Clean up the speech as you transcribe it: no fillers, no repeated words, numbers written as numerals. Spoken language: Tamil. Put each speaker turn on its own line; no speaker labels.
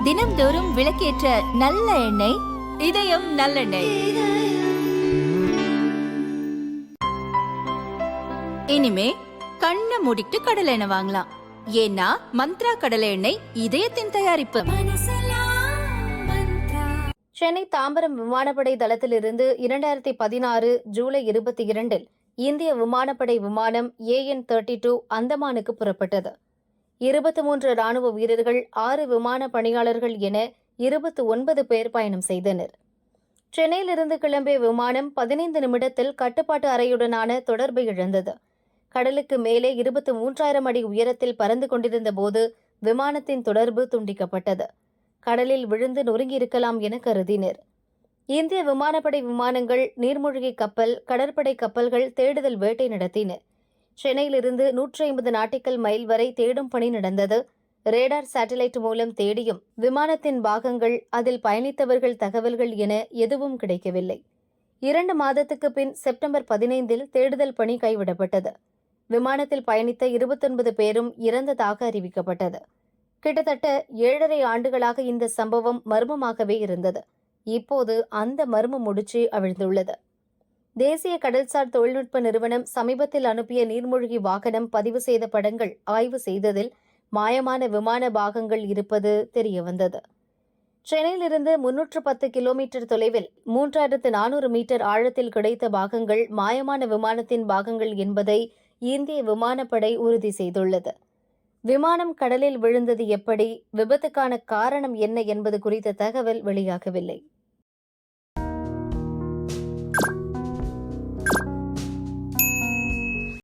தினம்தோறும் விளக்கேற்ற நல்ல எண்ணெய் இதயம் நல்லெண்ணெய். இனிமே கண்ணை மூடிட்டு கடலை எண்ணெய் வாங்கலாம். ஏன்னா மந்த்ரா கடலை எண்ணெய் இதயத்தின் தயாரிப்பு.
சென்னை தாம்பரம் விமானப்படை தளத்திலிருந்து 2016 ஜூலை 22 இந்திய விமானப்படை விமானம் AN-32 அந்தமானுக்கு புறப்பட்டது. 23 ராணுவ வீரர்கள், 6 விமான பணியாளர்கள் என 29 பேர் பயணம் செய்தனர். சென்னையிலிருந்து கிளம்பிய விமானம் 15 நிமிடத்தில் கட்டுப்பாட்டு அறையுடனான தொடர்பை இழந்தது. கடலுக்கு மேலே 23,000 அடி உயரத்தில் பறந்து கொண்டிருந்த போது விமானத்தின் தொடர்பு துண்டிக்கப்பட்டது. கடலில் விழுந்து நொறுங்கியிருக்கலாம் என கருதினர். இந்திய விமானப்படை விமானங்கள், நீர்மூழ்கி கப்பல், கடற்படை கப்பல்கள் தேடுதல் வேட்டை நடத்தின. சென்னையிலிருந்து 150 நாட்டிக்கல் மைல் வரை தேடும் பணி நடந்தது. ரேடார் சேட்டலைட் மூலம் தேடியும் விமானத்தின் பாகங்கள், அதில் பயணித்தவர்கள் தகவல்கள் என எதுவும் கிடைக்கவில்லை. 2 மாதத்துக்கு பின் செப்டம்பர் 15 தேடுதல் பணி கைவிடப்பட்டது. விமானத்தில் பயணித்த 29 பேரும் இறந்ததாக அறிவிக்கப்பட்டது. கிட்டத்தட்ட 7.5 ஆண்டுகளாக இந்த சம்பவம் மர்மமாகவே இருந்தது. இப்போது அந்த மர்ம முடிச்சு அவிழ்ந்துள்ளது. தேசிய கடல்சார் தொழில்நுட்ப நிறுவனம் சமீபத்தில் அனுப்பிய நீர்மூழ்கி வாகனம் பதிவு செய்த படங்கள் ஆய்வு செய்ததில் மாயமான விமான பாகங்கள் இருப்பது தெரியவந்தது. சென்னையிலிருந்து 310 கிலோமீட்டர் தொலைவில் 3400 மீட்டர் ஆழத்தில் கிடைத்த பாகங்கள் மாயமான விமானத்தின் பாகங்கள் என்பதை இந்திய விமானப்படை உறுதி செய்துள்ளது. விமானம் கடலில் விழுந்தது எப்படி, விபத்துக்கான காரணம் என்ன என்பது குறித்த தகவல் வெளியாகவில்லை.